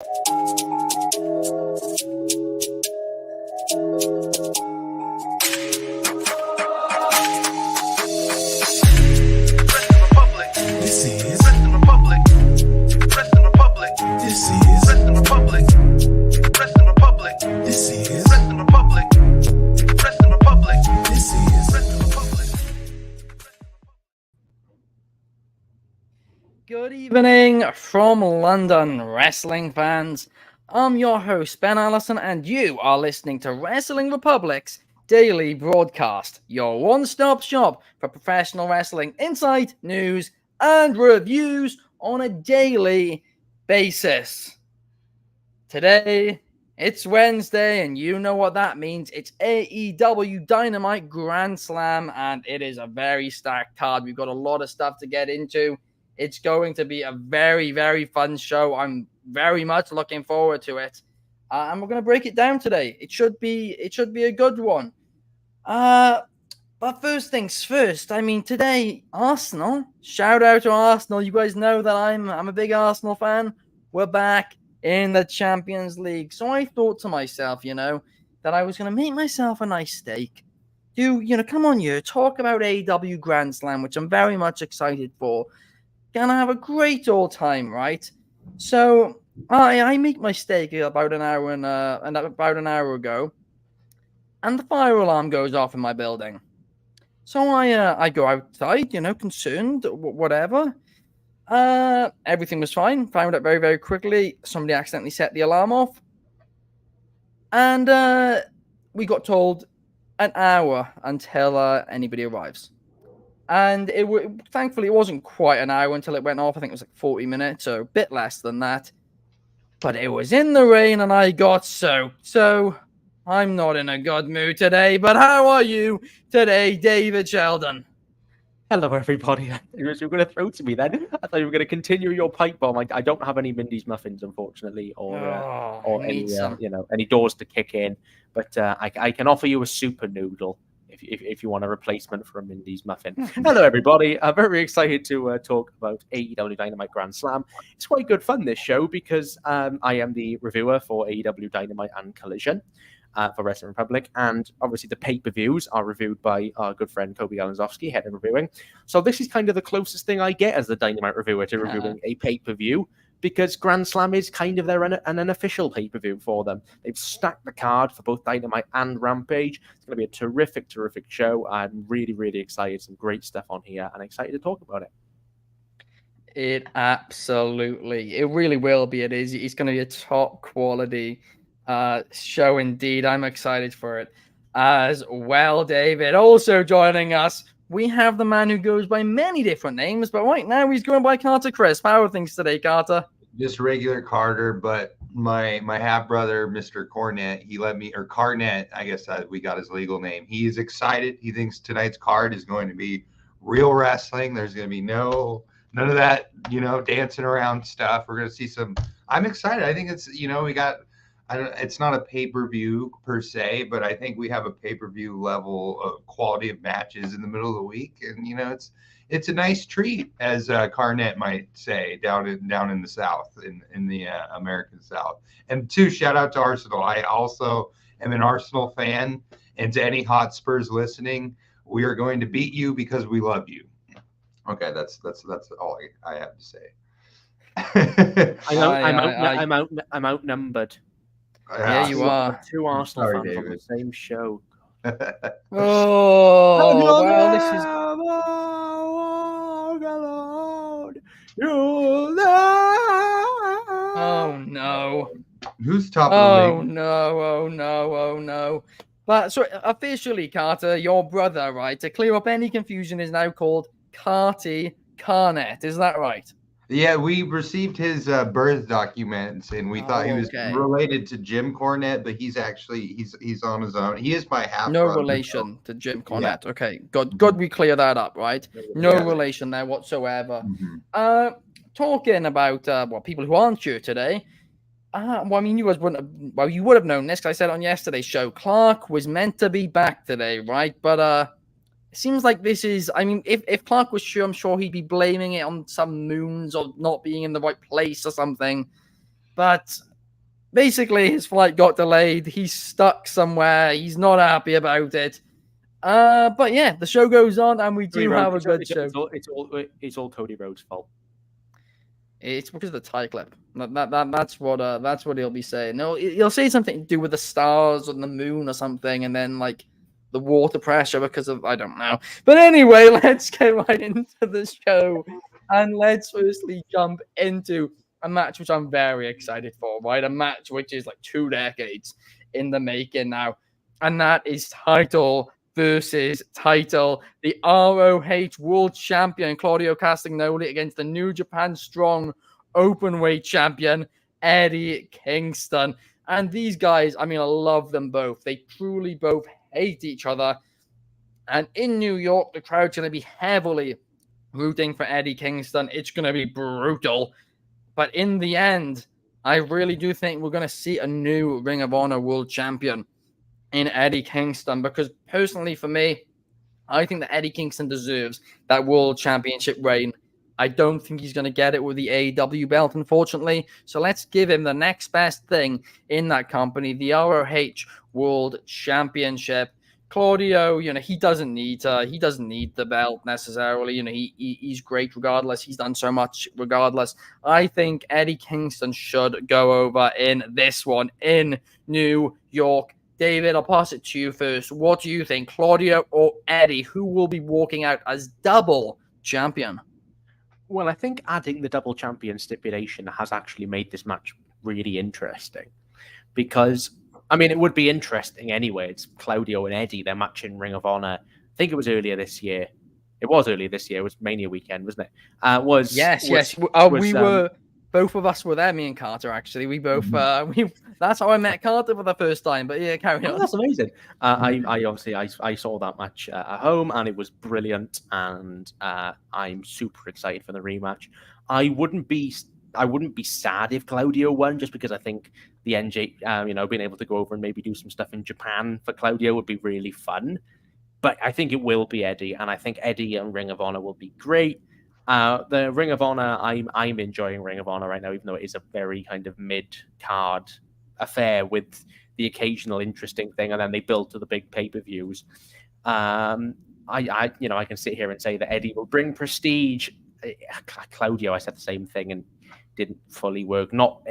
Good evening from London, wrestling fans. I'm your host, Ben Allison, and you are listening to Wrestling Republic's daily broadcast, your one-stop shop for professional wrestling insight, news, and reviews on a daily basis. Today, it's Wednesday, and you know what that means. It's AEW Dynamite Grand Slam, and it is a very stacked card. We've got a lot of stuff to get into. It's going to be a very, very fun show. I'm very much looking forward to it. And we're going to break it down today. It should be a good one. But first things first, I mean, today, Arsenal. Shout out to Arsenal. You guys know that I'm a big Arsenal fan. We're back in the Champions League. So I thought to myself, that I was going to make myself a nice steak. Come on, talk about AEW Grand Slam, which I'm very much excited for. Gonna have a great old time, right? So I make my steak about an hour ago, and the fire alarm goes off in my building. So I go outside, concerned, whatever. Everything was fine. Found out very, very quickly somebody accidentally set the alarm off, and we got told an hour until anybody arrives. And thankfully, it wasn't quite an hour until it went off. I think it was like 40 minutes, so a bit less than that. But it was in the rain, and I got soaked. So I'm not in a good mood today. But how are you today, David Sheldon? Hello, everybody. You were going to throw to me then. I thought you were going to continue your pipe bomb. I don't have any Mindy's muffins, unfortunately, or any doors to kick in. But I can offer you a super noodle if you want a replacement for a Mindy's muffin. Hello, everybody. I'm very excited to talk about AEW Dynamite Grand Slam. It's quite good fun, this show, because I am the reviewer for AEW Dynamite and Collision for Wrestling Republic, and obviously the pay-per-views are reviewed by our good friend Kobe Galanzowski, head of reviewing. So this is kind of the closest thing I get as the Dynamite reviewer to reviewing a pay-per-view, because Grand Slam is kind of an unofficial pay-per-view for them. They've stacked the card for both Dynamite and Rampage. It's going to be a terrific, terrific show. I'm really, really excited. Some great stuff on here, and excited to talk about it. It really will be. It's going to be a top quality show indeed. I'm excited for it as well, David. Also joining us, we have the man who goes by many different names, but right now he's going by Carter Crisp. How are things today, Carter? Just regular Carter, but my half brother, Mr. Cornette, he let me, or Carnett, I guess we got his legal name. He is excited. He thinks tonight's card is going to be real wrestling. There's going to be none of that, dancing around stuff. We're going to see some. I'm excited. I think it's, we got. It's not a pay-per-view per se, but I think we have a pay-per-view level of quality of matches in the middle of the week, and it's a nice treat, as Carnett might say, down in the South, in the American South. And two, shout out to Arsenal. I also am an Arsenal fan, and to any Hotspurs listening, we are going to beat you because we love you. Okay, that's all I have to say. I'm outnumbered. Yeah, you are. Two Arsenal fans on the same show. Well, this is. Oh no! Who's top of the league? Oh no! But so officially, Carter, your brother, right? To clear up any confusion, is now called Carty Carnett. Is that right? Yeah, we received his birth documents, and we thought he was related to Jim Cornette, but he's on his own. He is my half. No relation to Jim Cornette. Yeah. Okay, good. We clear that up, right? No relation there whatsoever. Mm-hmm. Talking about people who aren't here today. You guys you would have known this because I said on yesterday's show. Clark was meant to be back today, right? But it seems like this is, if Clark was sure, I'm sure he'd be blaming it on some moons or not being in the right place or something. But basically his flight got delayed. He's stuck somewhere. He's not happy about it. But yeah, the show goes on, and we do have a good show. It's all Cody Rhodes' fault. It's because of the tie clip. That's what he'll be saying. No, he'll say something to do with the stars and the moon or something, and then like the water pressure because of I don't know. But anyway, let's get right into the show, and let's firstly jump into a match which I'm very excited for. Right, a match which is like 2 decades in the making now, and that is title versus title. The ROH World Champion Claudio Castagnoli against the New Japan Strong Openweight Champion Eddie Kingston. And these guys, I mean, I love them both. They truly both hate each other. And in New York, the crowd's going to be heavily rooting for Eddie Kingston. It's going to be brutal. But in the end, I really do think we're going to see a new Ring of Honor World Champion in Eddie Kingston, because personally for me, I think that Eddie Kingston deserves that World Championship reign. I don't think he's going to get it with the AEW belt, unfortunately. So let's give him the next best thing in that company, the ROH World Championship. Claudio, he doesn't need the belt necessarily. He's great regardless. He's done so much regardless. I think Eddie Kingston should go over in this one in New York. David, I'll pass it to you first. What do you think, Claudio or Eddie? Who will be walking out as double champion? Well, I think adding the double champion stipulation has actually made this match really interesting. Because, I mean, it would be interesting anyway. It's Claudio and Eddie. They're matching Ring of Honor. I think it was earlier this year. It was earlier this year. It was Mania weekend, wasn't it? Yes. We were... Both of us were there, me and Carter, actually. We both, that's how I met Carter for the first time. But yeah, carry on. That's amazing. I saw that match at home, and it was brilliant. And I'm super excited for the rematch. I wouldn't be sad if Claudio won, just because I think the NJ, being able to go over and maybe do some stuff in Japan for Claudio would be really fun. But I think it will be Eddie, and I think Eddie and Ring of Honor will be great. The Ring of Honor, I'm enjoying Ring of Honor right now, even though it is a very kind of mid-card affair with the occasional interesting thing, and then they build to the big pay-per-views. I can sit here and say that Eddie will bring prestige. Claudio, I said the same thing and didn't fully work. Not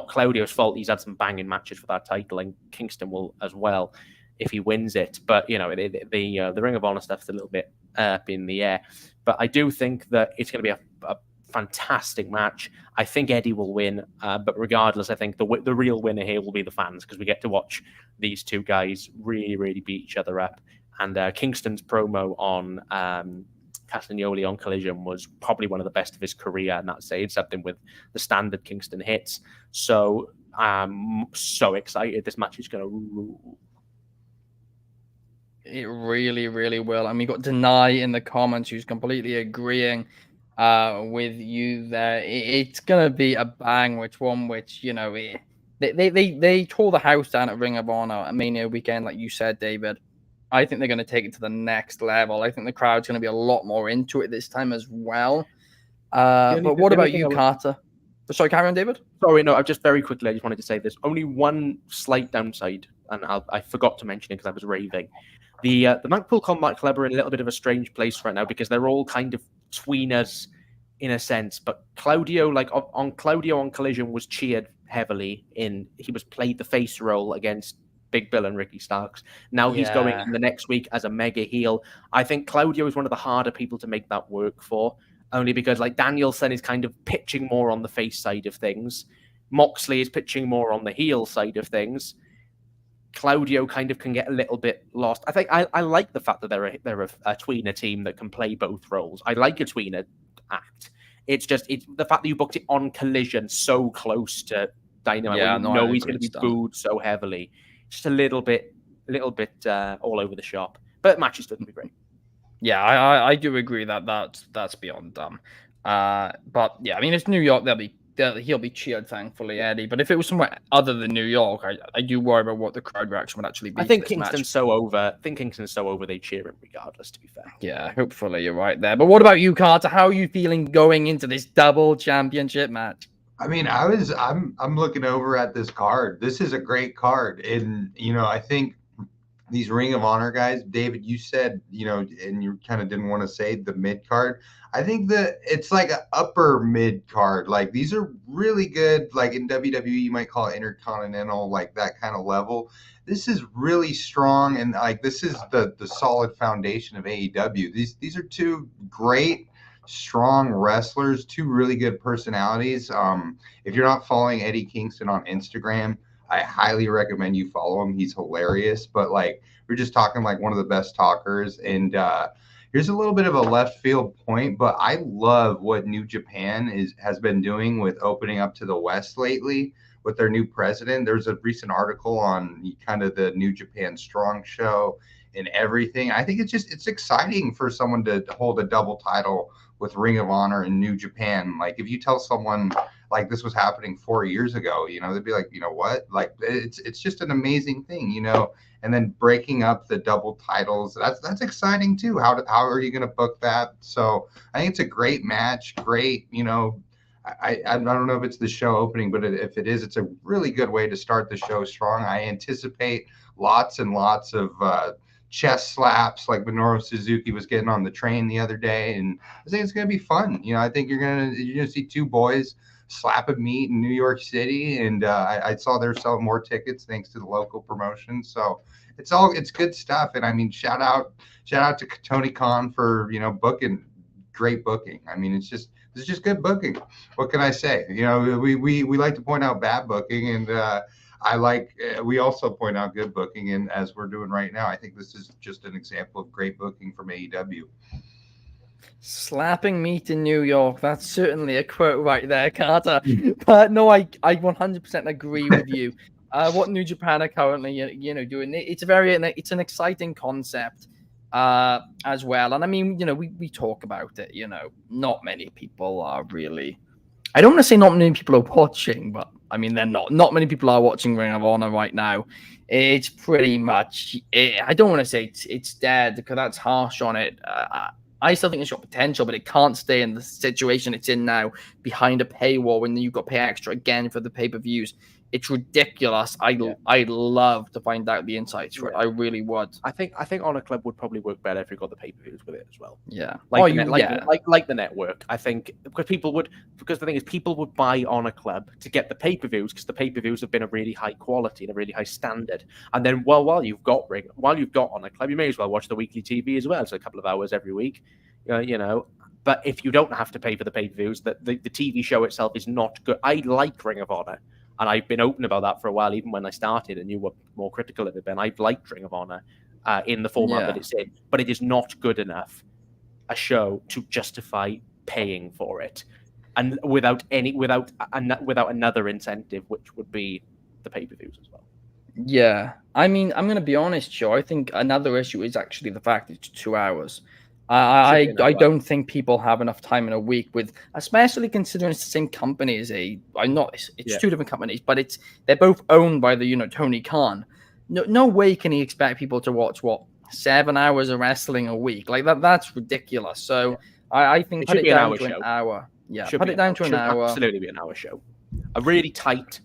Claudio's fault. He's had some banging matches for that title, and Kingston will as well if he wins it. But the Ring of Honor stuff's a little bit up in the air. But I do think that it's going to be a fantastic match. I think Eddie will win. But regardless, I think the real winner here will be the fans, because we get to watch these two guys really, really beat each other up. And Kingston's promo on Castagnoli on Collision was probably one of the best of his career, and that's saying something with the standard Kingston hits. So I'm so excited. This match is going to rule. It really, really will. And we got Deny in the comments who's completely agreeing with you there. It's going to be a bang, which they tore the house down at Ring of Honor at Mania weekend, like you said, David. I think they're going to take it to the next level. I think the crowd's going to be a lot more into it this time as well. But what about you, Carter? Sorry, carry on, David. Sorry, no, just very quickly, I just wanted to say there's only one slight downside, and I forgot to mention it because I was raving. The Blackpool Combat Club are in a little bit of a strange place right now, because they're all kind of tweeners in a sense. But Claudio, on Collision, was cheered heavily he was played the face role against Big Bill and Ricky Starks. Now he's going in the next week as a mega heel. I think Claudio is one of the harder people to make that work for, only because Danielson is kind of pitching more on the face side of things. Moxley is pitching more on the heel side of things. Claudio kind of can get a little bit lost. I think I like the fact that they're a tweener team that can play both roles. I like a tweener act. It's the fact that you booked it on Collision so close to Dynamite. Yeah, he's going to be booed so heavily. Just a little bit all over the shop. But match is going to be great. Yeah, I do agree that's beyond dumb. But yeah, I mean, it's New York. He'll be cheered, thankfully, Eddie. But if it was somewhere other than New York, I do worry about what the crowd reaction would actually be. I think Kingston's so over. They cheer him regardless, to be fair. Yeah, hopefully you're right there. But what about you, Carter? How are you feeling going into this double championship match? I mean, I'm looking over at this card. This is a great card. And, I think these Ring of Honor guys, David, you said, and you kind of didn't want to say the mid card. I think that it's like an upper mid card. Like these are really good. Like in WWE, you might call it intercontinental, like that kind of level. This is really strong, and like this is the solid foundation of AEW. These are two great, strong wrestlers, two really good personalities. If you're not following Eddie Kingston on Instagram, I highly recommend you follow him. He's hilarious, but like we're just talking like one of the best talkers. And here's a little bit of a left field point, but I love what New Japan has been doing with opening up to the West lately with their new president. There's a recent article on kind of the New Japan Strong show and everything. I think it's exciting for someone to hold a double title with Ring of Honor in New Japan. Like if you tell someone like this was happening 4 years ago, they'd be like, what? Like it's just an amazing thing, and then breaking up the double titles. That's exciting too. How are you going to book that? So I think it's a great match. Great, I don't know if it's the show opening, but if it is, it's a really good way to start the show strong. I anticipate lots and lots of chest slaps like Minoru Suzuki was getting on the train the other day, and I think it's going to be fun. I think you're gonna see two boys slap a meet in New York City, and I saw they're selling more tickets thanks to the local promotion. So it's good stuff. And I mean, shout out to Tony Khan for booking, great booking. I mean, it's just good booking. What can I say? We like to point out bad booking, and we also point out good booking, and as we're doing right now, I think this is just an example of great booking from AEW. Slapping meat in New York. That's certainly a quote right there, Carter. But no, I 100% agree with you. What New Japan are currently, doing, it's an exciting concept as well. And I mean, we talk about it, not many people are really, I don't want to say not many people are watching, but I mean, they're not many people are watching Ring of Honor right now. It's pretty much, I don't want to say it's dead because that's harsh on it. I still think it's got potential, but it can't stay in the situation it's in now behind a paywall when you've got to pay extra again for the pay-per-views. It's ridiculous. I'd love to find out the insights for it. I really would. I think Honor Club would probably work better if you got the pay-per-views with it as well. Yeah. Like the network. I think because the thing is people would buy Honor Club to get the pay-per-views because the pay-per-views have been a really high quality and a really high standard. And then while you've got Honor Club, you may as well watch the weekly TV as well. So a couple of hours every week, But if you don't have to pay for the pay-per-views, the TV show itself is not good. I like Ring of Honor. And I've been open about that for a while, even when I started, and you were more critical of it, Ben. I've liked Ring of Honor in the format that it's in, but it is not good enough a show to justify paying for it, and without another incentive, which would be the pay-per-views as well. Yeah, I mean, I'm going to be honest, Joe. I think another issue is actually the fact it's 2 hours. I don't think people have enough time in a week with, especially considering it's the same company as it's two different companies, but they're both owned by the Tony Khan. No way can he expect people to watch 7 hours of wrestling a week like that. That's ridiculous. So I think put it down to an hour. Yeah, put it down to an hour. Absolutely be an hour show. A really tight.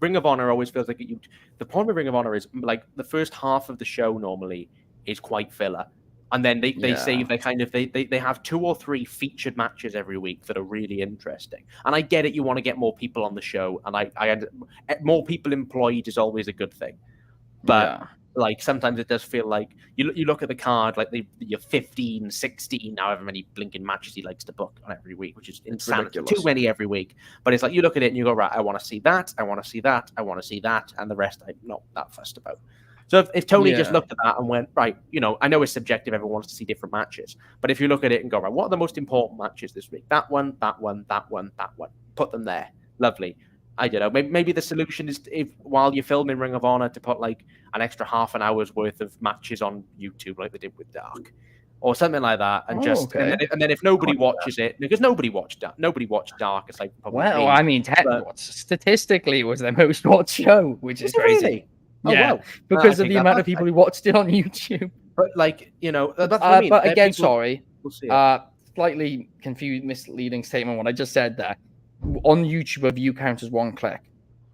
Ring of Honor always feels like the problem with Ring of Honor is like the first half of the show normally is quite filler. And then they save they have 2 or 3 featured matches every week that are really interesting. And I get it, you want to get more people on the show, and I more people employed is always a good thing. But like sometimes it does feel like you look at the card, like you're 15, 16, however many blinking matches he likes to book on every week, which is insanity. Too many every week. But it's like you look at it and you go, right, I want to see that, I want to see that, I want to see that, and the rest I'm not that fussed about. So if Tony just looked at that and went, right, I know it's subjective, everyone wants to see different matches. But if you look at it and go, right, what are the most important matches this week? That one, that one, that one, that one. Put them there. Lovely. I don't know. Maybe the solution is while you're filming Ring of Honor to put like an extra half an hour's worth of matches on YouTube like they did with Dark. Or something like that, and and then if nobody watches it, because nobody watched Dark, it's like I mean, statistically, it was their most watched show, which is crazy. Really? Yeah, because of the amount of people who watched it on YouTube. But like, that's what I mean. But again, sorry, slightly confused, misleading statement what I just said there. on YouTube, a view counts as one click.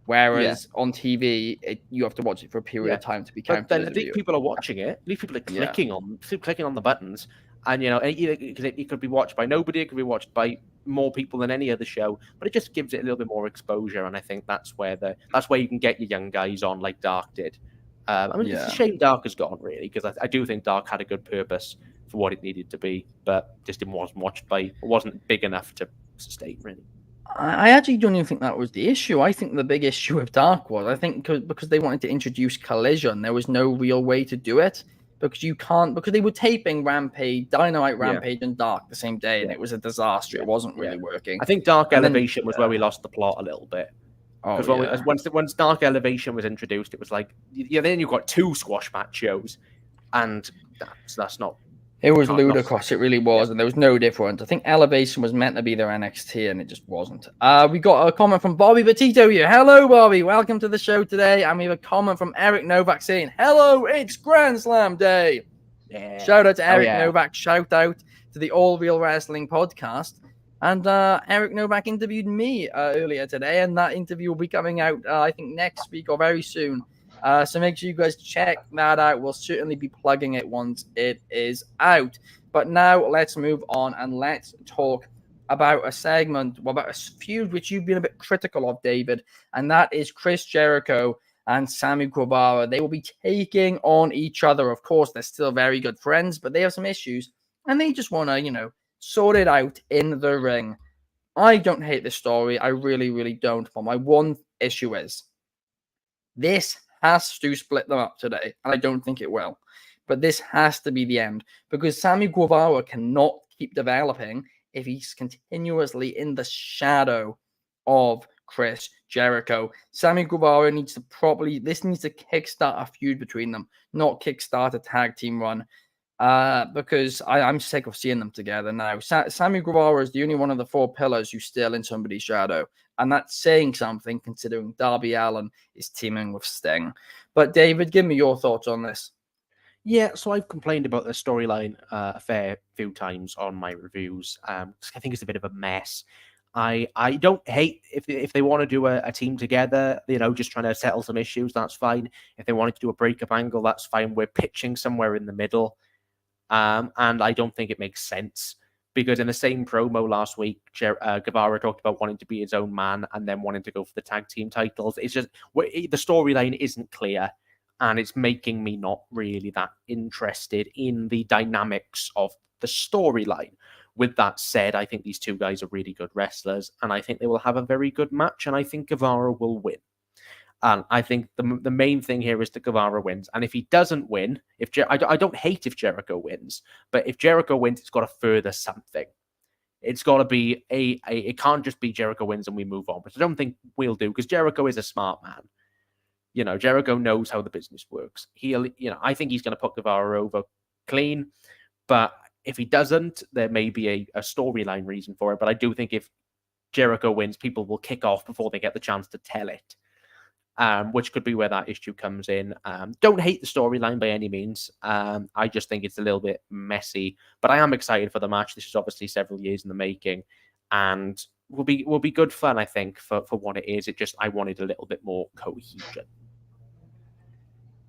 Whereas on TV, you have to watch it for a period of time to be counted. But then at least people are watching it. At least people are clicking on the buttons, and it could be watched by nobody. It could be watched by more people than any other show. But it just gives it a little bit more exposure, and I think that's where you can get your young guys on, like Dark did. It's a shame Dark has gone, really, because I do think Dark had a good purpose for what it needed to be, but just wasn't big enough to sustain, really. I actually don't even think that was the issue. I think the big issue with Dark was, I think because they wanted to introduce Collision, there was no real way to do it because they were taping Dynamite Rampage and Dark the same day, and it was a disaster. It wasn't really working. I think Dark Elevation was where we lost the plot a little bit. Because once Dark Elevation was introduced, it was like, then you've got 2 squash match shows, and that's not. It was ludicrous. It really was, and there was no difference. I think Elevation was meant to be their NXT, and it just wasn't. We got a comment from Bobby Petito here. Hello, Bobby. Welcome to the show today. And we have a comment from Eric Novak saying, "Hello, it's Grand Slam Day." Yeah. Shout out to Eric Novak. Shout out to the All Real Wrestling podcast. And Eric Novak interviewed me earlier today, and that interview will be coming out, I think, next week or very soon. So make sure you guys check that out. We'll certainly be plugging it once it is out. But now let's move on and let's talk about a segment, about a feud which you've been a bit critical of, David, and that is Chris Jericho and Sammy Guevara. They will be taking on each other. Of course, they're still very good friends, but they have some issues, and they just want to, sort it out in the ring. I don't hate this story. I really, really don't. But my one issue is this has to split them up today, and I don't think it will. But this has to be the end, because Sammy Guevara cannot keep developing if he's continuously in the shadow of Chris Jericho. Sammy Guevara needs to kickstart a feud between them, not kickstart a tag team run, because I'm sick of seeing them together now. Sammy Guevara is the only one of the 4 pillars who's still in somebody's shadow. And that's saying something, considering Darby Allin is teaming with Sting. But David, give me your thoughts on this. Yeah, so I've complained about the storyline a fair few times on my reviews. I think it's a bit of a mess. I don't hate if they want to do a team together, just trying to settle some issues, that's fine. If they wanted to do a breakup angle, that's fine. We're pitching somewhere in the middle. And I don't think it makes sense. Because in the same promo last week, Guevara talked about wanting to be his own man and then wanting to go for the tag team titles. It's just the storyline isn't clear, and it's making me not really that interested in the dynamics of the storyline. With that said, I think these 2 guys are really good wrestlers, and I think they will have a very good match, and I think Guevara will win. And I think the main thing here is that Guevara wins. And if he doesn't win, I don't hate if Jericho wins, but if Jericho wins, it's got to further something. It's got to be it can't just be Jericho wins and we move on, which I don't think we'll do, because Jericho is a smart man. Jericho knows how the business works. I think he's going to put Guevara over clean, but if he doesn't, there may be a storyline reason for it. But I do think if Jericho wins, people will kick off before they get the chance to tell it. Which could be where that issue comes in. Don't hate the storyline by any means. I just think it's a little bit messy, but I am excited for the match. This is obviously several years in the making, and will be good fun, I think, for what it is. I wanted a little bit more cohesion.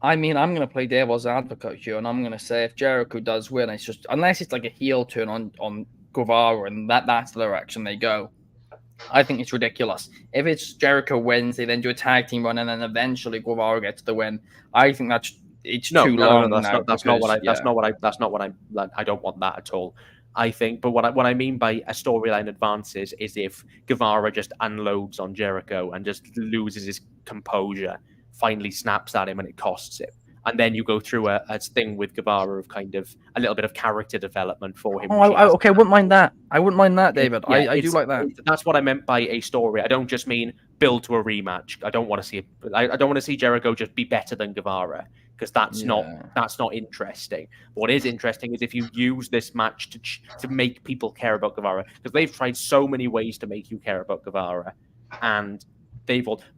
I mean, I'm going to play devil's advocate here, and I'm going to say if Jericho does win, it's just, unless it's like a heel turn on Guevara, and that's the direction they go, I think it's ridiculous. If it's Jericho wins, they then do a tag team run, and then eventually Guevara gets the win. I think it's too long. That's not what I don't want that at all. I think, but what I mean by a storyline advances is if Guevara just unloads on Jericho and just loses his composure, finally snaps at him, and it costs him. And then you go through a thing with Guevara of kind of a little bit of character development for him. Okay, I wouldn't mind that. David. I do like that. That's what I meant by a story. I don't just mean build to a rematch. I don't want to see Jericho just be better than Guevara, because that's not interesting. What is interesting is if you use this match to make people care about Guevara, because they've tried so many ways to make you care about Guevara, and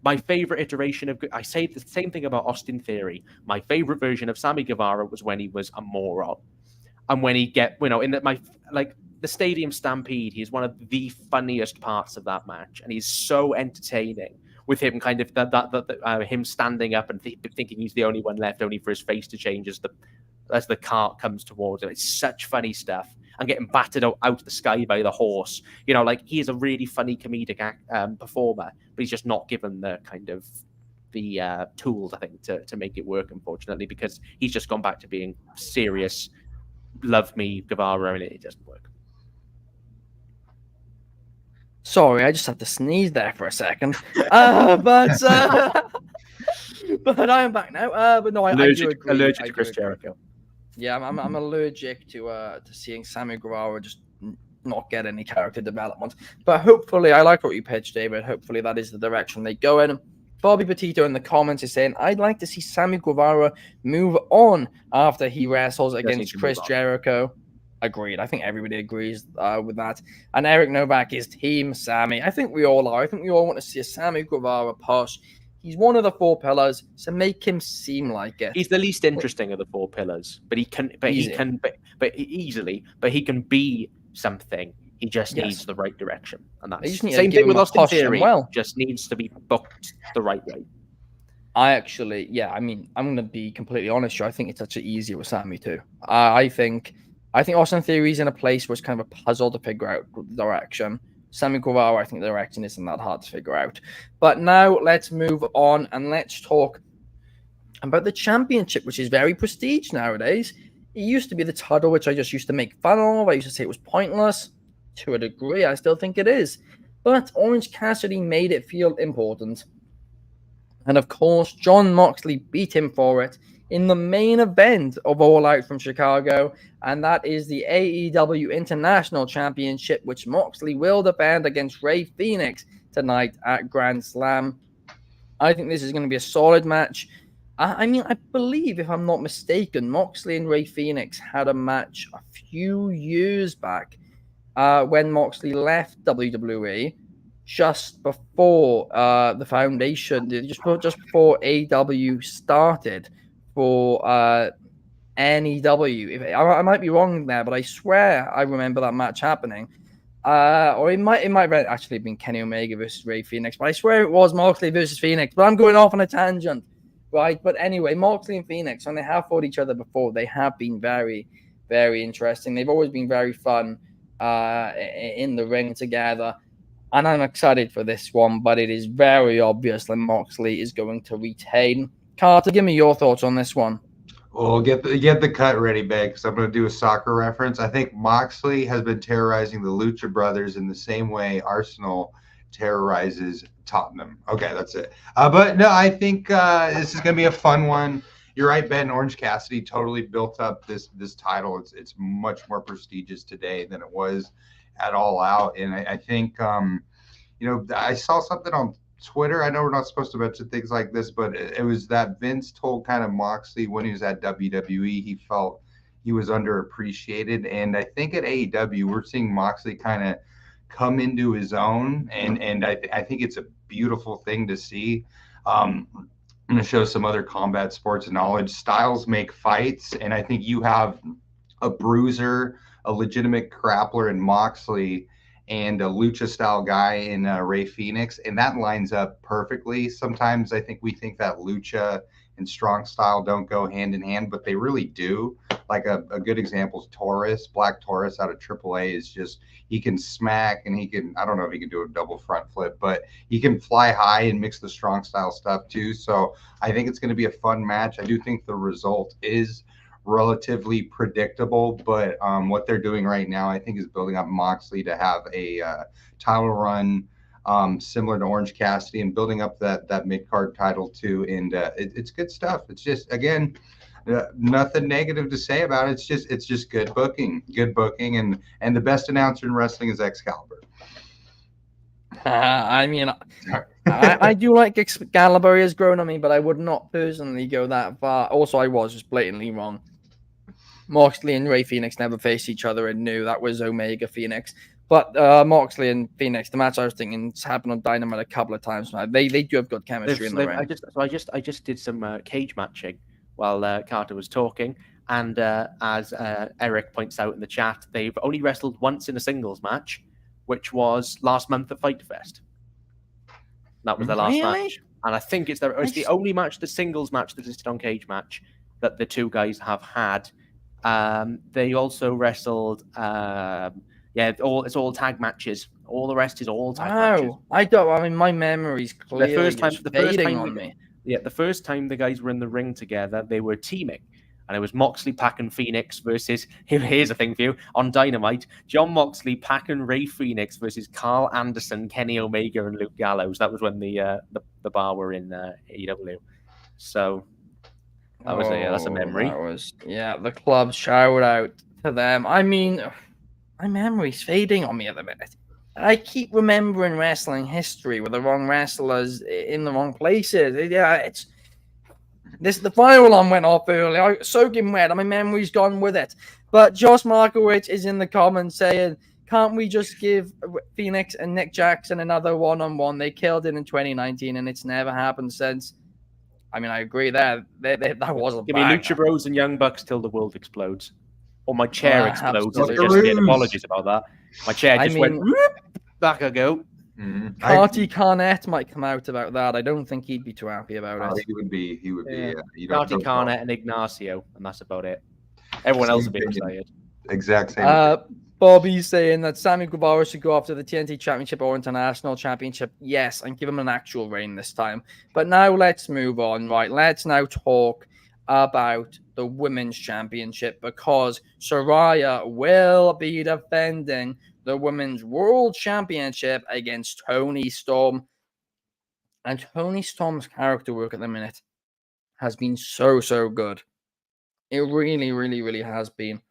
my favorite iteration of, I say the same thing about Austin Theory. My favorite version of Sammy Guevara was when he was a moron, and when he the Stadium Stampede, he's one of the funniest parts of that match, and he's so entertaining with him kind of him standing up and thinking he's the only one left, only for his face to change as the cart comes towards him. It's such funny stuff. And getting battered out of the sky by the horse. You know, like, he is a really funny comedic performer, but he's just not given the kind of the tools, I think, to make it work, unfortunately, because he's just gone back to being serious, love me Guevara, and it doesn't work. Sorry, I just had to sneeze there for a second. But I am back now. But no, I do agree. Allergic to Chris Jericho. Yeah, I'm allergic to seeing Sammy Guevara just not get any character development. But hopefully, I like what you pitched, David. Hopefully, that is the direction they go in. Bobby Petito in the comments is saying, I'd like to see Sammy Guevara move on after he wrestles against Chris Jericho. Agreed. I think everybody agrees with that. And Eric Novak is Team Sammy. I think we all are. I think we all want to see a Sammy Guevara push. He's one of the 4 pillars, so make him seem like it. He's the least interesting of the 4 pillars, but he can be something. He just needs the right direction, and that's the same thing with Austin Theory. Just needs to be booked the right way. I'm going to be completely honest here. I think it's actually easier with Sammy too. I think Austin Theory's in a place where it's kind of a puzzle to figure out the direction. Sammy Guevara, I think the direction isn't that hard to figure out. But now let's move on and let's talk about the championship, which is very prestige nowadays. It used to be the title, which I just used to make fun of. I used to say it was pointless. To a degree, I still think it is. But Orange Cassidy made it feel important. And of course, Jon Moxley beat him for it in the main event of All Out from Chicago, and that is the AEW International Championship, which Moxley will defend against Rey Fenix tonight at Grand Slam. I think this is going to be a solid match. I believe, if I'm not mistaken, Moxley and Rey Fenix had a match a few years back when Moxley left WWE, just before the foundation, just before AEW started for NEW. I might be wrong there, but I swear I remember that match happening. Or it might have actually been Kenny Omega versus Rey Fenix, but I swear it was Moxley versus Fenix. But I'm going off on a tangent, right? But anyway, Moxley and Fenix, when they have fought each other before, they have been very, very interesting. They've always been very fun in the ring together. And I'm excited for this one, but it is very obvious that Moxley is going to retain. Carter, give me your thoughts on this one. Well, get the cut ready, babe, because I'm going to do a soccer reference. I think Moxley has been terrorizing the Lucha Brothers in the same way Arsenal terrorizes Tottenham. Okay, that's it. But no, I think this is going to be a fun one. You're right, Ben. Orange Cassidy totally built up this title. It's much more prestigious today than it was at All Out, and I think I saw something on Twitter. I know we're not supposed to mention things like this, but it was that Vince told kind of Moxley when he was at WWE, he felt he was underappreciated. And I think at AEW, we're seeing Moxley kind of come into his own. And I think it's a beautiful thing to see. I'm going to show some other combat sports knowledge. Styles make fights. And I think you have a bruiser, a legitimate grappler in Moxley, and a lucha style guy in Rey Fenix, and that lines up perfectly. Sometimes I think we think that lucha and strong style don't go hand in hand, but they really do. Like a good example is Taurus. Black Taurus out of AAA is just, he can smack, and I don't know if he can do a double front flip, but he can fly high and mix the strong style stuff too. So I think it's going to be a fun match. I do think the result is relatively predictable, but what they're doing right now, I think, is building up Moxley to have a title run similar to Orange Cassidy, and building up that mid-card title too. And it's good stuff. It's just, again, nothing negative to say about it. It's just good booking, and the best announcer in wrestling is Excalibur. I do like Excalibur. He has grown on me, but I would not personally go that far. Also, I was just blatantly wrong. Moxley and Rey Fenix never faced each other and knew that was Omega Phoenix. But Moxley and Phoenix, the match I was thinking, it's happened on Dynamite a couple of times now. They do have good chemistry in the ring. I just did some cage matching while Carter was talking, And as Eric points out in the chat, they've only wrestled once in a singles match, which was last month at Fight Fest. That was their last match. And I think it's the only match, the singles match that listed on Cage Match, that the two guys have had. They also wrestled, it's all tag matches. All the rest is all tag matches. I mean, my memory's clearly fading on me. Yeah, the first time the guys were in the ring together, they were teaming. And it was Moxley, Pac, and Phoenix versus, here's a thing for you, on Dynamite, Jon Moxley, Pac, and Ray Phoenix versus Carl Anderson, Kenny Omega, and Luke Gallows. That was when the bar were in AEW. So that was that's a memory. The club, shout out to them. I mean, my memory's fading on me at the minute. I keep remembering wrestling history with the wrong wrestlers in the wrong places. Yeah, the fire alarm went off early. Soaking wet. My memory's gone with it. But Josh Markowitz is in the comments saying, can't we just give Phoenix and Nick Jackson another one-on-one? They killed it in 2019, and it's never happened since. I mean, I agree there. That was a Give me Lucha Bros and Young Bucks till the world explodes. Or my chair explodes. Apologies about that. My chair just went, back I go. Carty Carnett might come out about that. I don't think he'd be too happy about it. He would be. Carty Carnett and Ignacio, and that's about it. Everyone else would be excited. Exact same. Bobby's saying that Sammy Guevara should go after the TNT Championship or International Championship. Yes, and give him an actual reign this time. But now let's move on, right? Let's now talk about the Women's Championship, because Saraya will be defending the Women's World Championship against Toni Storm. And Toni Storm's character work at the minute has been so good. It really, really, really has been.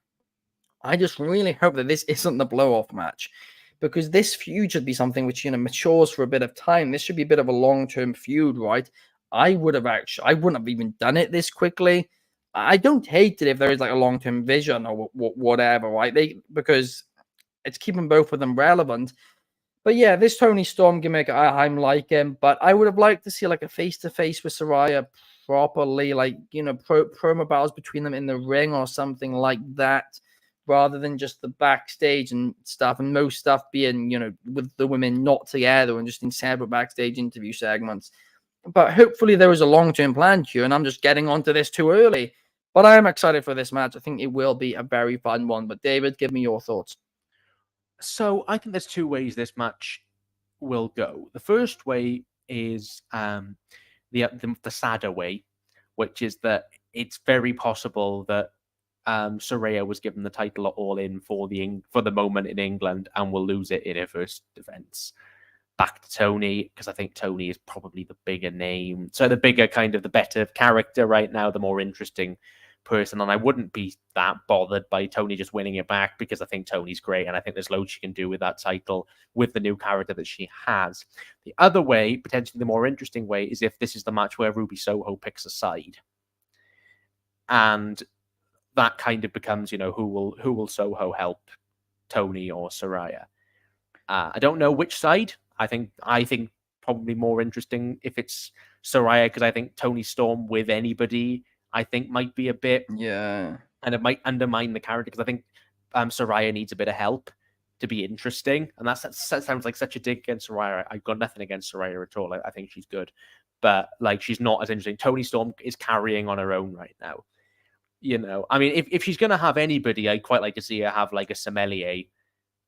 I just really hope that this isn't the blow-off match, because this feud should be something which, matures for a bit of time. This should be a bit of a long-term feud, right? I wouldn't have even done it this quickly. I don't hate it if there is like a long-term vision or whatever, right? Because it's keeping both of them relevant. But yeah, this Toni Storm gimmick, I'm liking, but I would have liked to see like a face-to-face with Saraya properly, like, promo battles between them in the ring or something like that, rather than just the backstage and stuff, and most stuff being, with the women not together and just in separate backstage interview segments. But hopefully there is a long-term plan here, and I'm just getting onto this too early. But I am excited for this match. I think it will be a very fun one. But David, give me your thoughts. So I think there's two ways this match will go. The first way is the sadder way, which is that it's very possible that Saraya was given the title at All In for the moment in England and will lose it in her first defense back to Toni, because I think Toni is probably the bigger name. So the bigger, kind of the better character right now, the more interesting person. And I wouldn't be that bothered by Toni just winning it back, because I think Toni's great and I think there's loads she can do with that title with the new character that she has. The other way, potentially the more interesting way, is if this is the match where Ruby Soho picks a side. And that kind of becomes, who will Soho help, Toni or Saraya? I don't know which side. I think probably more interesting if it's Saraya, because I think Toni Storm with anybody, I think, might be a bit, and it might undermine the character, because I think Saraya needs a bit of help to be interesting, and that sounds like such a dig against Saraya. I've got nothing against Saraya at all. I think she's good, but like, she's not as interesting. Toni Storm is carrying on her own right now. I mean, if she's going to have anybody, I'd quite like to see her have like a sommelier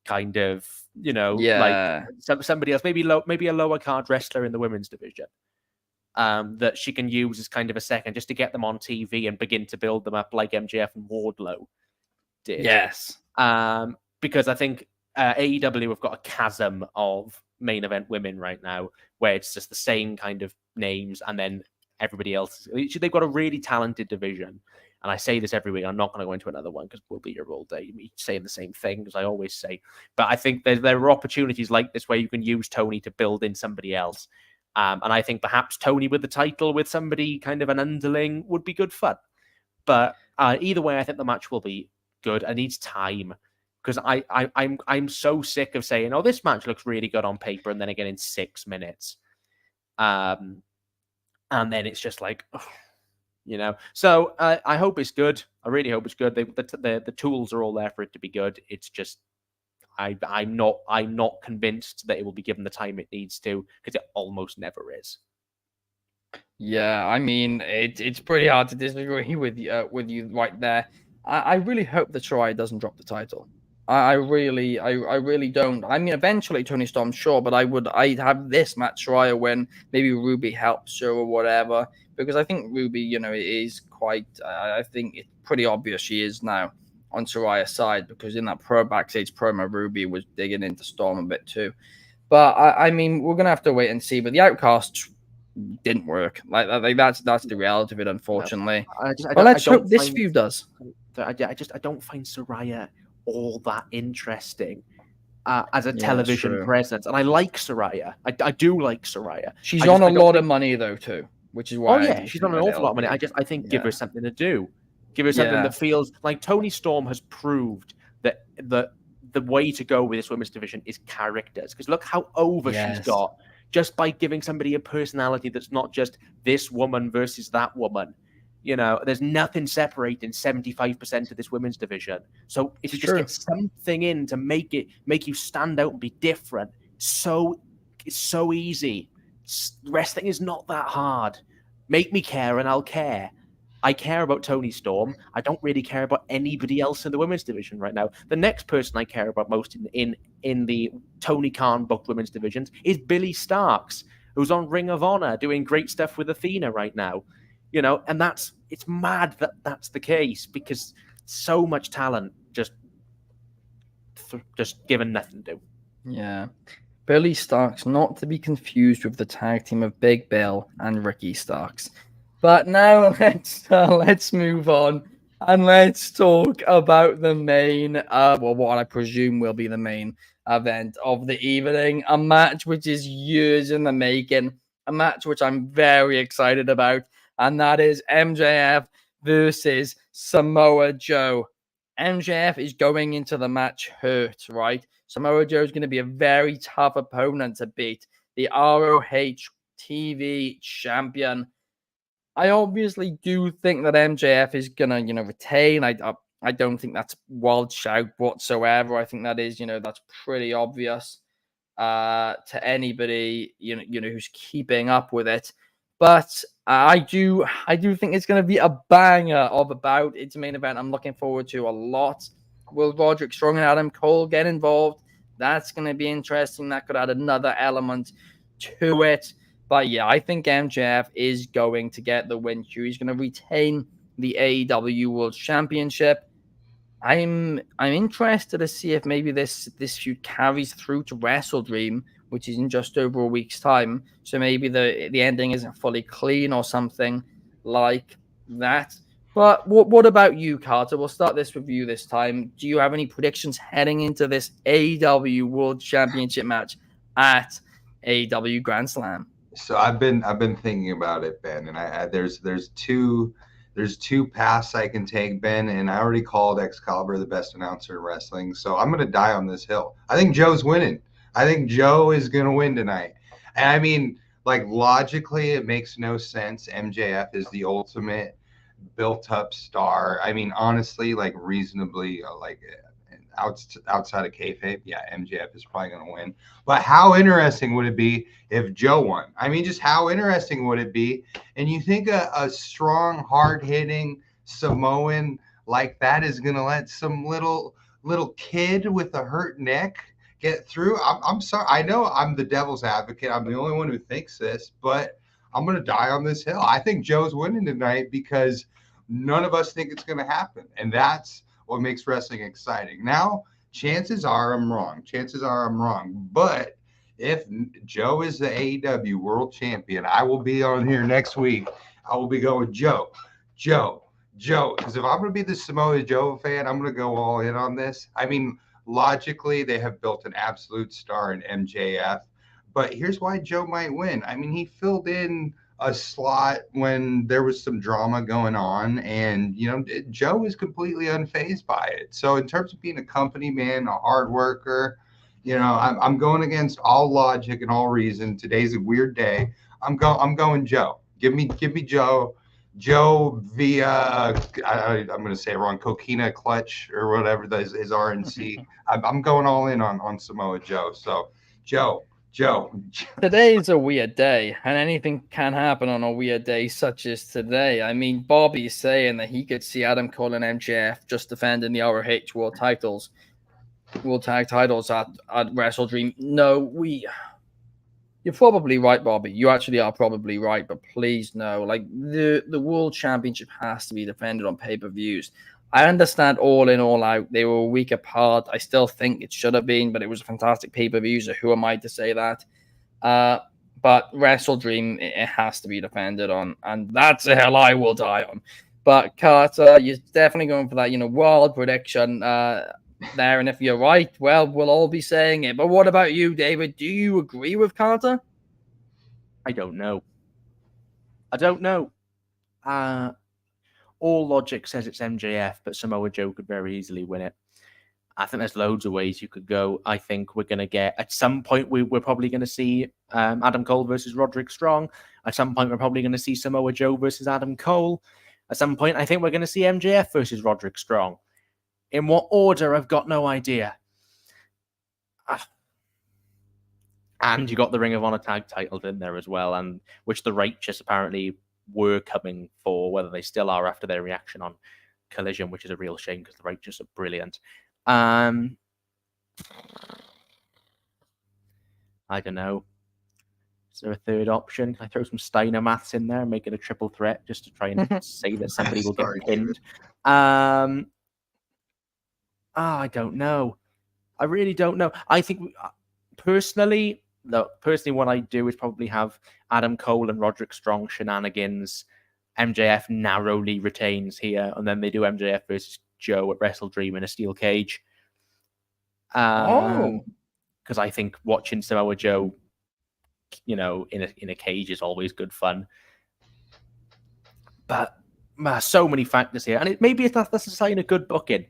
kind of, like somebody else, maybe a lower card wrestler in the women's division, that she can use as kind of a second, just to get them on TV and begin to build them up like MJF and Wardlow did. Yes. Because I think AEW have got a chasm of main event women right now, where it's just the same kind of names, and then everybody else. They've got a really talented division. And I say this every week. I'm not going to go into another one because we'll be here all day, me saying the same thing, as I always say. But I think there are opportunities like this where you can use Toni to build in somebody else. And I think perhaps Toni with the title with somebody kind of an underling would be good fun. But either way, I think the match will be good. It needs time, because I'm so sick of saying, oh, this match looks really good on paper, and then again in 6 minutes. And then it's just like... So I hope it's good. I really hope it's good. The tools are all there for it to be good. It's just I'm not convinced that it will be given the time it needs to, because it almost never is. Yeah, I mean, it's pretty hard to disagree with you right there. I really hope that Shirai doesn't drop the title. I really don't. I mean, eventually Tony Storm, sure, but I'd have this match Shirai win. Maybe Ruby helps her or whatever, because I think Ruby, is quite. I think it's pretty obvious she is now on Shirai's side, because in that backstage promo, Ruby was digging into Storm a bit too. But I mean, we're gonna have to wait and see. But the Outcasts didn't work. Like that's the reality of it, unfortunately. But let's hope this feud does. I don't find Saraya all that interesting as a television presence, and I like Saraya. I do like Saraya. She's on a lot of money though too, which is why. She's on an awful lot of money. I think give her something to do. Give her something that feels like Tony Storm has proved that the way to go with this women's division is characters. Because look how over she's got, just by giving somebody a personality that's not just this woman versus that woman. There's nothing separating 75% of this women's division. So if you just get something in to make you stand out and be different, it's so easy. Wrestling is not that hard. Make me care and I'll care. I care about Tony Storm. I don't really care about anybody else in the women's division right now. The next person I care about most in the Tony Khan booked women's divisions is Billy Starks, who's on Ring of Honor doing great stuff with Athena right now. And it's mad that that's the case, because so much talent just given nothing to do. Yeah. Billy Starks, not to be confused with the tag team of Big Bill and Ricky Starks. But now let's move on and let's talk about the main, what I presume will be the main event of the evening, a match which is years in the making, a match which I'm very excited about, and that is MJF versus Samoa Joe. MJF is going into the match hurt, right? Samoa Joe is going to be a very tough opponent to beat, the ROH TV champion. I obviously do think that MJF is gonna, retain. I don't think that's wild shout whatsoever. I think that is, that's pretty obvious to anybody, who's keeping up with it. But I do think it's gonna be a banger of a bout. It's a main event I'm looking forward to a lot. Will Roderick Strong and Adam Cole get involved? That's gonna be interesting. That could add another element to it. But yeah, I think MJF is going to get the win here. He's going to retain the AEW World Championship. I'm interested to see if maybe this feud carries through to Wrestle Dream, which is in just over a week's time. So maybe the ending isn't fully clean or something like that. But what about you, Carter? We'll start this with you this time. Do you have any predictions heading into this AEW World Championship match at AEW Grand Slam? So I've been thinking about it, Ben, and there's two paths I can take, Ben, and I already called Excalibur the best announcer in wrestling, so I'm gonna die on this hill. I think Joe's winning. I think Joe is gonna win tonight. And I mean, like, logically, it makes no sense. MJF is the ultimate built-up star. I mean, honestly, like, reasonably, outside of kayfabe, yeah, MJF is probably going to win. But how interesting would it be if Joe won? I mean, just how interesting would it be? And you think a strong, hard-hitting Samoan like that is going to let some little kid with a hurt neck get through? I'm sorry. I know I'm the devil's advocate. I'm the only one who thinks this, but I'm going to die on this hill. I think Joe's winning tonight because none of us think it's going to happen. And that's what makes wrestling exciting. Now, chances are I'm wrong. But if Joe is the AEW World Champion, I will be on here next week. I will be going Joe. Because if I'm going to be the Samoa Joe fan, I'm going to go all in on this. I mean, logically, they have built an absolute star in MJF. But here's why Joe might win. I mean, he filled in a slot when there was some drama going on, and Joe is completely unfazed by it. So in terms of being a company man, a hard worker, I'm going against all logic and all reason. Today's a weird day. I'm going Joe. Give me Joe. Joe via I'm going to say it wrong, Coquina Clutch or whatever his RNC. I'm going all in on Samoa Joe. So Joe. Today is a weird day, and anything can happen on a weird day such as today. I mean, Bobby's saying that he could see Adam Cole and MJF just defending the ROH World Tag Titles at Wrestle Dream. No, you're probably right, Bobby. You actually are probably right, but please no. Like the World Championship has to be defended on pay-per-views. I understand All In, All Out. They were a week apart. I still think it should have been, but it was a fantastic pay-per-view, so who am I to say that? But Wrestle Dream, it has to be defended on, and that's a hill I will die on. But Carter, you're definitely going for that, wild prediction there. And if you're right, well, we'll all be saying it. But what about you, David? Do you agree with Carter? I don't know. All logic says it's MJF, but Samoa Joe could very easily win it. I think there's loads of ways you could go. I think we're going to get, at some point, we're probably going to see Adam Cole versus Roderick Strong. At some point, we're probably going to see Samoa Joe versus Adam Cole. At some point, I think we're going to see MJF versus Roderick Strong. In what order, I've got no idea. And you got the Ring of Honor tag titles in there as well, and which the Righteous apparently were coming for, whether they still are after their reaction on Collision, which is a real shame because the Righteous are brilliant. I don't know. Is there a third option? Can I throw some Steiner maths in there and make it a triple threat just to try and say that somebody will get pinned? I don't know. I really don't know. I think personally, what I do is probably have Adam Cole and Roderick Strong shenanigans. MJF narrowly retains here, and then they do MJF versus Joe at Wrestle Dream in a steel cage. Because I think watching Samoa Joe, in a cage is always good fun. But so many factors here, and maybe that's a sign of good booking,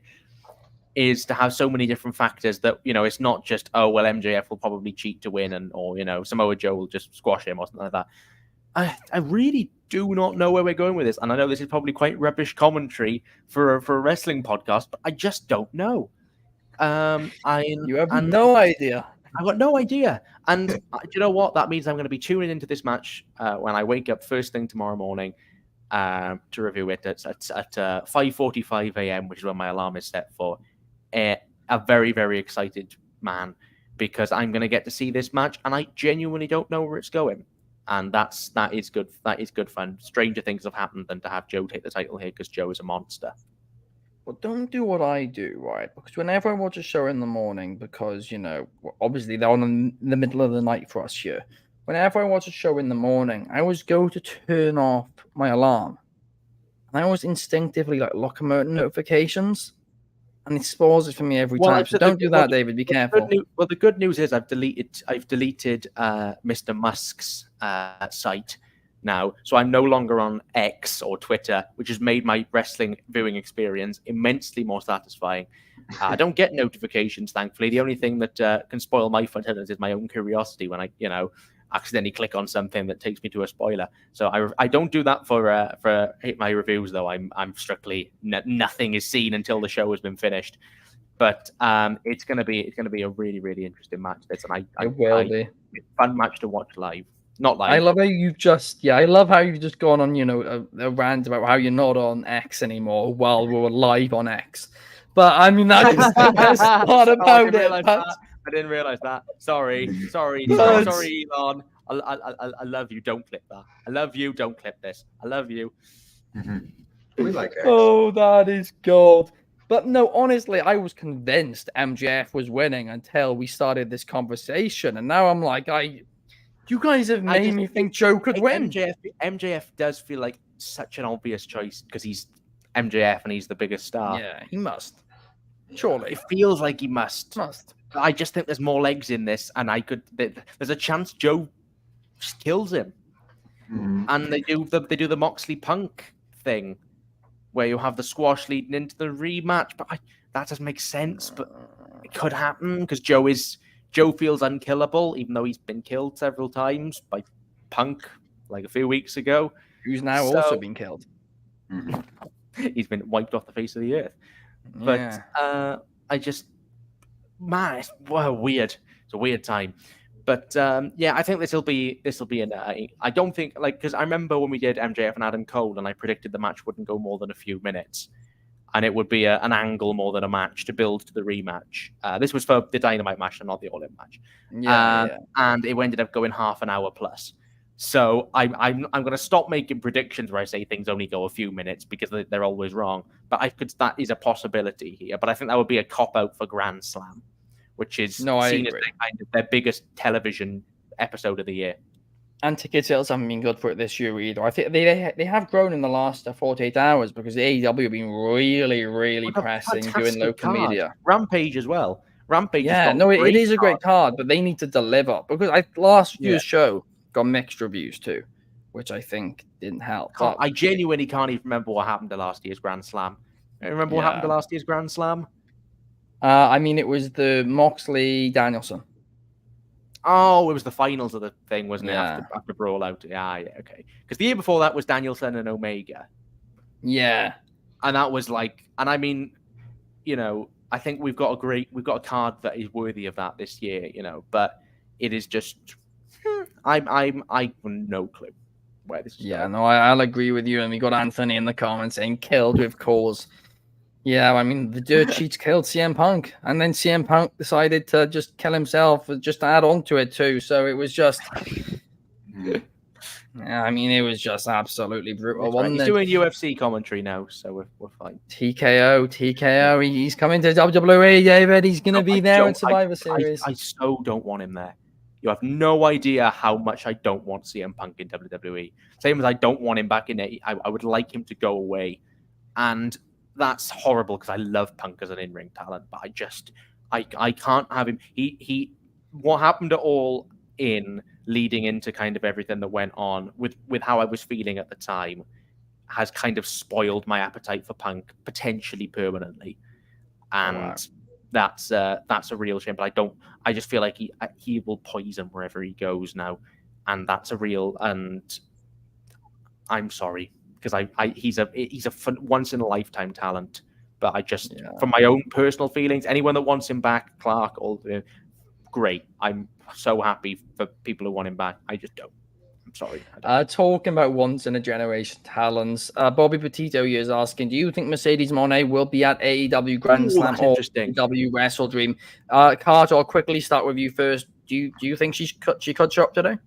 is to have so many different factors that it's not just MJF will probably cheat to win, or Samoa Joe will just squash him or something like that. I really do not know where we're going with this, and I know this is probably quite rubbish commentary for a wrestling podcast, but I just don't know. You have no idea. I've got no idea, and do you know what? That means I'm going to be tuning into this match when I wake up first thing tomorrow morning to review it at 5:45 a.m., which is when my alarm is set for. A very, very excited man, because I'm going to get to see this match, and I genuinely don't know where it's going. And that is good. That is good fun. Stranger things have happened than to have Joe take the title here, because Joe is a monster. Well, don't do what I do, right? Because whenever I watch a show in the morning, because, obviously they're on in the middle of the night for us here. Whenever I watch a show in the morning, I always go to turn off my alarm. And I always instinctively lock notifications. And it spoils it for me every time. So don't do that, David. Be careful. The good news is I've deleted Mr. Musk's site now, so I'm no longer on X or Twitter, which has made my wrestling viewing experience immensely more satisfying. I don't get notifications, thankfully. The only thing that can spoil my fun is my own curiosity when I, accidentally click on something that takes me to a spoiler. So I don't do that for my reviews, though. I'm strictly nothing is seen until the show has been finished. But it's gonna be a really, really interesting match. This, and it will be a fun match to watch live. Not live. I love how you've just gone on a rant about how you're not on X anymore while we were live on X. But I mean that's not about it. I didn't realize that. Sorry, Elon. I love you. Don't clip that. I love you. Don't clip this. I love you. We like X. Oh, that is gold. But no, honestly, I was convinced MJF was winning until we started this conversation, and now I'm like, you guys have made me think Joe could win. MJF does feel like such an obvious choice because he's MJF and he's the biggest star. Yeah, he must. Surely, it feels like he must. I just think there's more legs in this, and there's a chance Joe just kills him. And they do the Moxley Punk thing, where you have the squash leading into the rematch. But that doesn't make sense. But it could happen because Joe feels unkillable, even though he's been killed several times by Punk like a few weeks ago. Who's now also been killed. He's been wiped off the face of the earth. But I just, man, it's weird. It's a weird time. But yeah, I think this will be I don't think, like, because I remember when we did MJF and Adam Cole, and I predicted the match wouldn't go more than a few minutes, and it would be an angle more than a match to build to the rematch. This was for the Dynamite match and not the All-In match. And it ended up going half an hour plus. So I'm going to stop making predictions where I say things only go a few minutes because they're always wrong. But that is a possibility here. But I think that would be a cop-out for Grand Slam, which is seen as their biggest television episode of the year. And ticket sales haven't been good for it this year either. I think they have grown in the last 48 hours because the AEW have been really pressing, doing local media. Rampage as well. Rampage. It is a great card, but they need to deliver because last year's show got mixed reviews too, which I think didn't help. I genuinely can't even remember what happened to last year's Grand Slam. Remember what happened to last year's Grand Slam? I mean, it was the Moxley Danielson. Oh, it was the finals of the thing, wasn't it? After Brawl Out. Yeah, okay. Because the year before that was Danielson and Omega. Yeah. And that was like, and I mean, I think we've got a card that is worthy of that this year, but it is just, I've no clue where this is going. No, I'll agree with you. And we got Anthony in the comments saying killed with cause. Yeah, I mean, the dirt sheets killed CM Punk, and then CM Punk decided to just kill himself, just to add on to it too. So it was just, I mean, it was just absolutely brutal. Right. He's doing UFC commentary now, so we're fine. TKO, he's coming to WWE, David. He's going to be there in Survivor Series. I so don't want him there. You have no idea how much I don't want CM Punk in WWE. Same as I don't want him back in it. I would like him to go away, and that's horrible because I love Punk as an in-ring talent, but I can't have him. What happened to All In leading into kind of everything that went on with how I was feeling at the time has kind of spoiled my appetite for Punk potentially permanently, and that's a real shame. But I just feel like he will poison wherever he goes now, and that's a real. And I'm sorry. Because he's a once in a lifetime talent, but I just from my own personal feelings, anyone that wants him back, Clark, great. I'm so happy for people who want him back. I just don't. I'm sorry. Talking about once in a generation talents, Bobby Petito here is asking, do you think Mercedes Moné will be at AEW Grand Slam or AEW Wrestle Dream? Carter, I'll quickly start with you first. Do you think she cut shop today?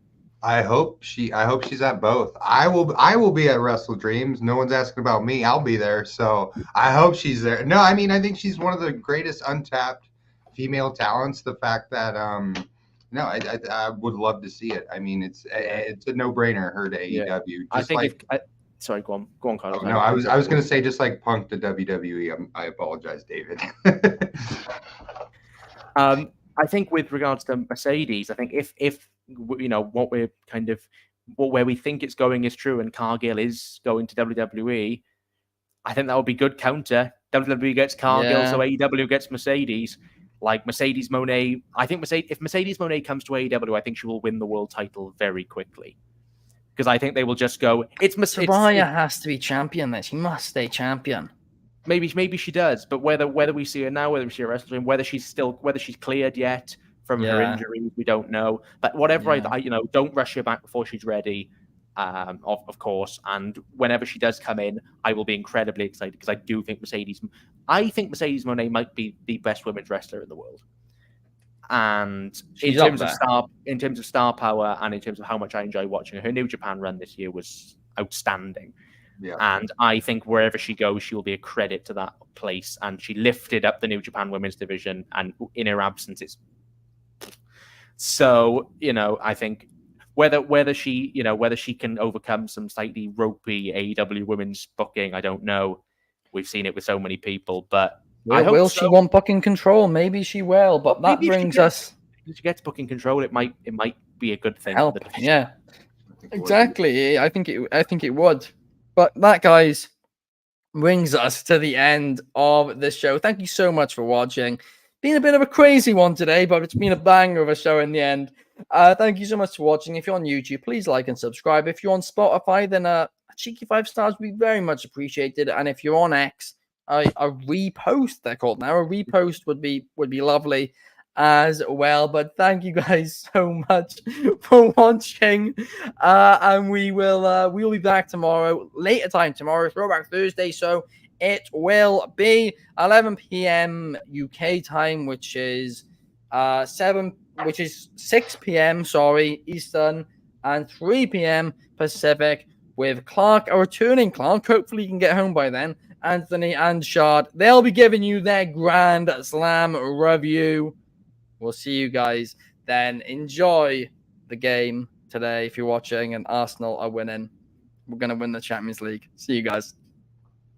I hope she's at both. I will be at Wrestle Dreams. No one's asking about me. I'll be there. So I hope she's there. No, I mean, I think she's one of the greatest untapped female talents. The fact that I would love to see it. I mean, it's a no-brainer. Her to AEW. Sorry, go on, Carlos. No, I was going to say just like Punk to WWE. I apologize, David. I think with regards to Mercedes, I think if where we think it's going is true and Cargill is going to WWE, I think that would be good counter. WWE gets Cargill, so AEW gets Mercedes. Like Mercedes Moné, I think if Mercedes Moné comes to AEW, I think she will win the world title very quickly. Because I think they will just go, Saraya has to be champion there. She must stay champion. Maybe she does, but whether we see her now, whether we see her wrestling, whether she's cleared yet from her injuries, we don't know. But whatever, I don't rush her back before she's ready, of course. And whenever she does come in, I will be incredibly excited because I think Mercedes Moné might be the best women's wrestler in the world. And in terms of star power and in terms of how much I enjoy watching her New Japan run this year was outstanding. Yeah. And I think wherever she goes, she will be a credit to that place. And she lifted up the New Japan women's division, and in her absence, it's so, I think whether she can overcome some slightly ropey AEW women's booking, I don't know. We've seen it with so many people, but will she want booking control? Maybe she will, but that brings us. If she gets booking control, it might be a good thing. Help. Yeah, exactly. I think it would. But that, guys, brings us to the end of this show. Thank you so much for watching. Been a bit of a crazy one today, but it's been a banger of a show in the end. Thank you so much for watching. If you're on YouTube, please like and subscribe. If you're on Spotify, then cheeky 5 stars would be very much appreciated. And if you're on X, a repost, they're called now, a repost would be lovely as well. But thank you guys so much for watching, and we will be back tomorrow, later time tomorrow, Throwback Thursday. So it will be 11 p.m. UK time, which is 6 p.m. Eastern, and 3 p.m. Pacific, with Clark, a returning Clark. Hopefully you can get home by then. Anthony and Shard, they'll be giving you their Grand Slam review. We'll see you guys then. Enjoy the game today if you're watching and Arsenal are winning. We're going to win the Champions League. See you guys.